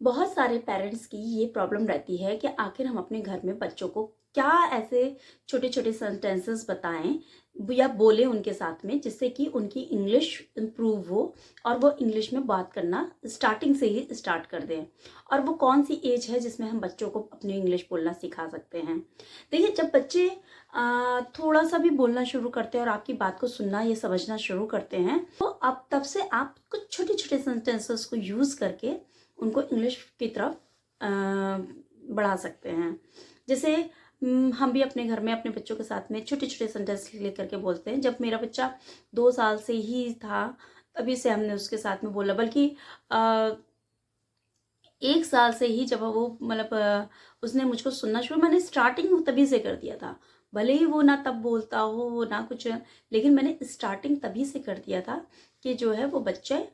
बहुत सारे पेरेंट्स की ये प्रॉब्लम रहती है कि आखिर हम अपने घर में बच्चों को क्या ऐसे छोटे छोटे सेंटेंसेस बताएं या बोले उनके साथ में जिससे कि उनकी इंग्लिश इम्प्रूव हो और वो इंग्लिश में बात करना स्टार्टिंग से ही स्टार्ट कर दें। और वो कौन सी एज है जिसमें हम बच्चों को अपनी इंग्लिश बोलना सिखा सकते हैं। देखिए, जब बच्चे थोड़ा सा भी बोलना शुरू करते हैं और आपकी बात को सुनना या समझना शुरू करते हैं तो अब तब से आप कुछ छोटे छोटे सेंटेंसेस को यूज़ करके उनको इंग्लिश की तरफ बढ़ा सकते हैं। जैसे हम भी अपने घर में अपने बच्चों के साथ में छोटे छोटे सेंटेंस लेकर के बोलते हैं। जब मेरा बच्चा 2 साल से ही था तभी से हमने उसके साथ में बोला, बल्कि 1 साल से ही जब वो मतलब उसने मुझको सुनना शुरू, मैंने स्टार्टिंग तभी से कर दिया था। भले ही वो ना तब बोलता हो वो ना कुछ, लेकिन मैंने स्टार्टिंग तभी से कर दिया था कि जो है वो बच्चे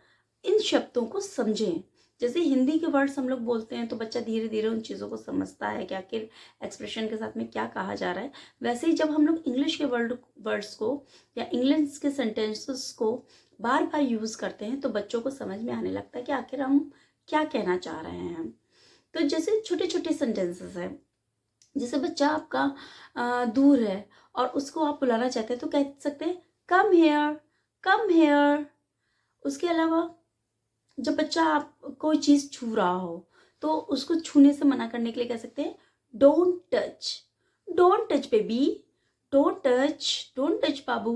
इन शब्दों को समझें। जैसे हिंदी के वर्ड्स हम लोग बोलते हैं तो बच्चा धीरे धीरे उन चीज़ों को समझता है कि आखिर एक्सप्रेशन के साथ में क्या कहा जा रहा है। वैसे ही जब हम लोग इंग्लिश के वर्ड्स को या इंग्लिश के सेंटेंसेस को बार बार यूज़ करते हैं तो बच्चों को समझ में आने लगता है कि आखिर हम क्या कहना चाह रहे हैं। तो जैसे छोटे छोटे सेंटेंसेस हैं, जैसे बच्चा आपका दूर है और उसको आप बुलाना चाहते हैं तो कह सकते हैं कम हेयर, कम हेयर। उसके अलावा जब बच्चा आप कोई चीज़ छू रहा हो तो उसको छूने से मना करने के लिए कह सकते हैं don't touch, don't touch baby, don't touch Babu,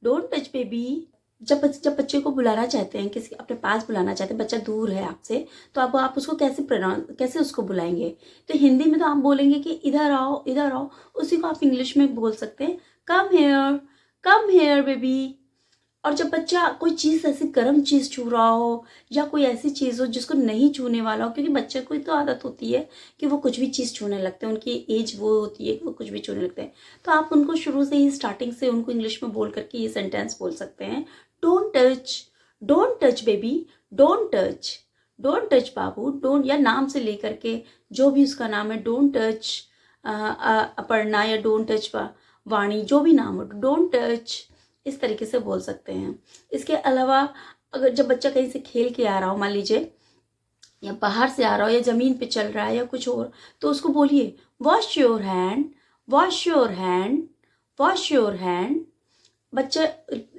don't touch baby. जब बच्चे को बुलाना चाहते हैं, किसी अपने पास बुलाना चाहते हैं, बच्चा दूर है आपसे, तो आप उसको कैसे उसको बुलाएंगे। तो हिंदी में तो आप बोलेंगे कि इधर आओ, इधर आओ। उसी को आप इंग्लिश में बोल सकते हैं कम हेयर बेबी। और जब बच्चा कोई चीज़ ऐसी गर्म चीज़ छू रहा हो या कोई ऐसी चीज़ हो जिसको नहीं छूने वाला हो, क्योंकि बच्चे को तो आदत होती है कि वो कुछ भी चीज़ छूने लगते हैं, उनकी एज वो होती है कि वो कुछ भी छूने लगते हैं। तो आप उनको शुरू से ही स्टार्टिंग से उनको इंग्लिश में बोल करके ये सेंटेंस बोल सकते हैं don't touch, don't touch baby, don't touch, don't touch Babu, don't, या नाम से लेकर के जो भी उसका नाम है, डोंट टच अपर्णा या डोंट टच वाणी, जो भी नाम हो डोंट टच, इस तरीके से बोल सकते हैं। इसके अलावा अगर जब बच्चा कहीं से खेल के आ रहा हो, मान लीजिए या बाहर से आ रहा हो या ज़मीन पे चल रहा है या कुछ और, तो उसको बोलिए wash your hand, wash your hand, wash your hand. बच्चे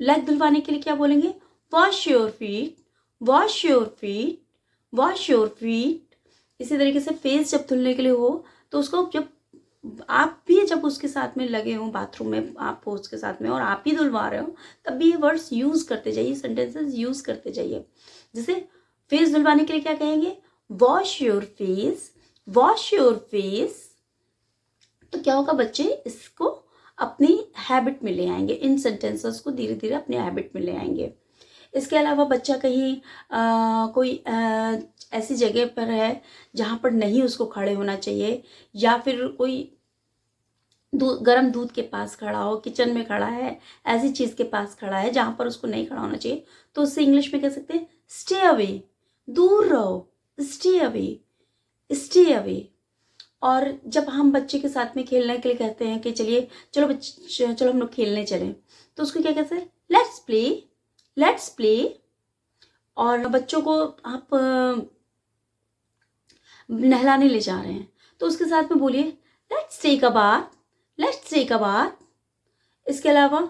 लेग धुलवाने के लिए क्या बोलेंगे wash your feet, wash your feet, wash your feet. इसी तरीके से फेस जब धुलने के लिए हो तो उसको जब आप भी जब उसके साथ में लगे हो बाथरूम में, आप हो उसके साथ में और आप ही धुलवा रहे हो, तब भी ये वर्ड्स यूज़ करते जाइए, सेंटेंसेस यूज़ करते जाइए। जैसे फेस धुलवाने के लिए क्या कहेंगे wash your face, wash your face. तो क्या होगा, बच्चे इसको अपनी हैबिट में ले आएंगे, इन सेंटेंसेस को धीरे धीरे अपनी हैबिट में ले आएंगे। इसके अलावा बच्चा कहीं कोई ऐसी जगह पर है जहाँ पर नहीं उसको खड़े होना चाहिए, या फिर कोई गर्म दूध के पास खड़ा हो, किचन में खड़ा है, ऐसी चीज़ के पास खड़ा है जहाँ पर उसको नहीं खड़ा होना चाहिए, तो उससे इंग्लिश में कह सकते हैं स्टे अवे, दूर रहो, स्टे अवे, स्टे अवे। और जब हम बच्चे के साथ में खेलने के लिए कहते हैं कि चलिए चलो हम लोग खेलने चलें, तो उसको क्या कहते हैं लेट्स प्ले, लेट्स प्ले। और बच्चों को आप नहलाने ले जा रहे हैं तो उसके साथ में बोलिए let's take a bath, let's take a bath. इसके अलावा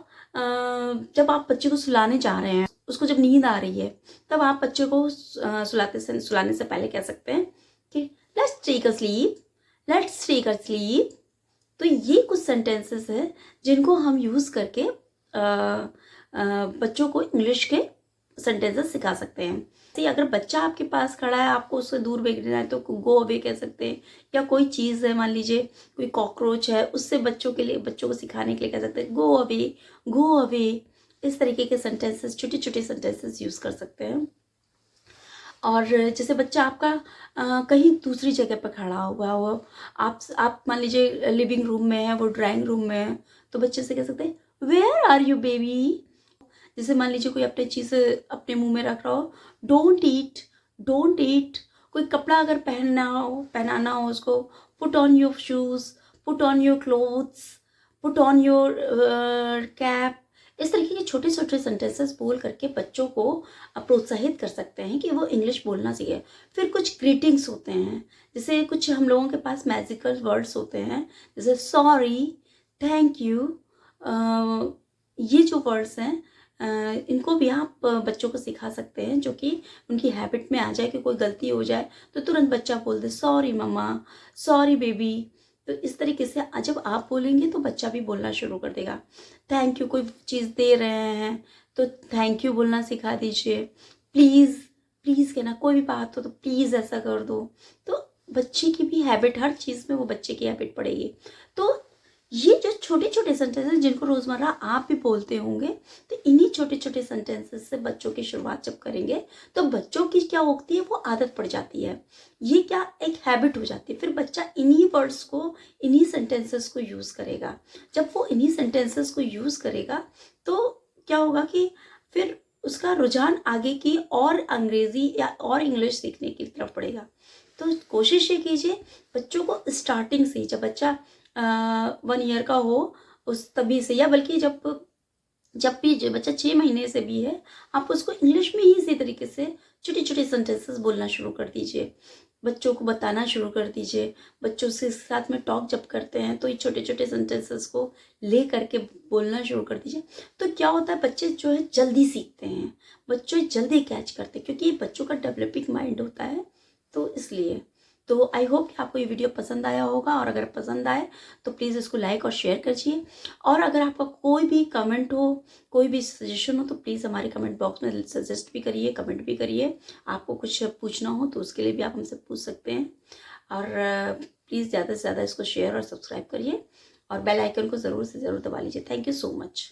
जब आप बच्चे को सुलाने जा रहे हैं, उसको जब नींद आ रही है, तब आप बच्चे को सुलाने से पहले कह सकते हैं कि let's take a sleep, let's take a sleep. तो ये कुछ सेंटेंसेस है जिनको हम यूज़ करके बच्चों को इंग्लिश के सेंटेंसेस सिखा सकते हैं। तो अगर बच्चा आपके पास खड़ा है, आपको उससे दूर भेजना है तो गो अवे कह सकते हैं। या कोई चीज़ है, मान लीजिए कोई कॉकरोच है, उससे बच्चों को सिखाने के लिए कह सकते हैं गो अवे, गो अवे। इस तरीके के सेंटेंसेस, छोटे छोटे सेंटेंसेस यूज़ कर सकते हैं। और जैसे बच्चा आपका कहीं दूसरी जगह पर खड़ा हुआ हो, आप मान लीजिए लिविंग रूम में है, वो ड्राइंग रूम में है, तो बच्चे से कह सकते हैं वेयर आर यू बेबी। जैसे मान लीजिए कोई अपनी चीज़ अपने मुंह में रख रहा हो, डोंट ईट, डोंट ईट। कोई कपड़ा अगर पहनाना हो उसको, put on your shoes, put on your clothes, put on your cap. इस तरीके के छोटे छोटे सेंटेंसेस बोल करके बच्चों को प्रोत्साहित कर सकते हैं कि वो इंग्लिश बोलना सीखे। फिर कुछ ग्रीटिंग्स होते हैं, जैसे कुछ हम लोगों के पास मैजिकल वर्ड्स होते हैं, जैसे सॉरी, थैंक यू। ये जो वर्ड्स हैं इनको भी आप बच्चों को सिखा सकते हैं, जो कि उनकी हैबिट में आ जाए कि कोई गलती हो जाए तो तुरंत बच्चा बोल दे सॉरी मम्मा, सॉरी बेबी। तो इस तरीके से जब आप बोलेंगे तो बच्चा भी बोलना शुरू कर देगा। थैंक यू, कोई चीज़ दे रहे हैं तो थैंक यू बोलना सिखा दीजिए। प्लीज़, प्लीज़ कहना, कोई भी बात हो तो प्लीज़ ऐसा कर दो। तो बच्चे की भी हैबिट, हर चीज़ में वो बच्चे की हैबिट पड़ेगी। तो ये जो छोटे छोटे सेंटेंसेस जिनको रोज़मर्रा आप भी बोलते होंगे, तो इन्हीं छोटे छोटे सेंटेंसेस से बच्चों की शुरुआत जब करेंगे तो बच्चों की क्या होती है, वो आदत पड़ जाती है। ये क्या एक हैबिट हो जाती है। फिर बच्चा इन्हीं वर्ड्स को, इन्हीं सेंटेंसेस को यूज़ करेगा। जब वो इन्हीं सेंटेंसेस को यूज़ करेगा तो क्या होगा कि फिर उसका रुझान आगे की और अंग्रेज़ी या और इंग्लिश सीखने की तरफ पड़ेगा। तो कोशिश ये कीजिए बच्चों को स्टार्टिंग से, जब बच्चा 1 ईयर का हो उस तभी से, या बल्कि जब भी जो बच्चा 6 महीने से भी है, आप उसको इंग्लिश में ही इसी तरीके से छोटे छोटे सेंटेंसेस बोलना शुरू कर दीजिए। बच्चों को बताना शुरू कर दीजिए। बच्चों से साथ में टॉक जब करते हैं तो ये छोटे छोटे सेंटेंसेस को ले करके बोलना शुरू कर दीजिए। तो क्या होता है, बच्चे जो है जल्दी सीखते हैं, बच्चे जल्दी कैच करते हैं, क्योंकि ये बच्चों का डेवलपिंग माइंड होता है। तो इसलिए तो आई होप कि आपको ये वीडियो पसंद आया होगा, और अगर पसंद आए तो प्लीज़ इसको लाइक और शेयर कीजिए। और अगर आपका कोई भी कमेंट हो, कोई भी सजेशन हो, तो प्लीज़ हमारे कमेंट बॉक्स में सजेस्ट भी करिए, कमेंट भी करिए। आपको कुछ पूछना हो तो उसके लिए भी आप हमसे पूछ सकते हैं। और प्लीज़ ज़्यादा से ज़्यादा इसको शेयर और सब्सक्राइब करिए, और बेल आइकन को ज़रूर से ज़रूर दबा लीजिए। Thank you so much.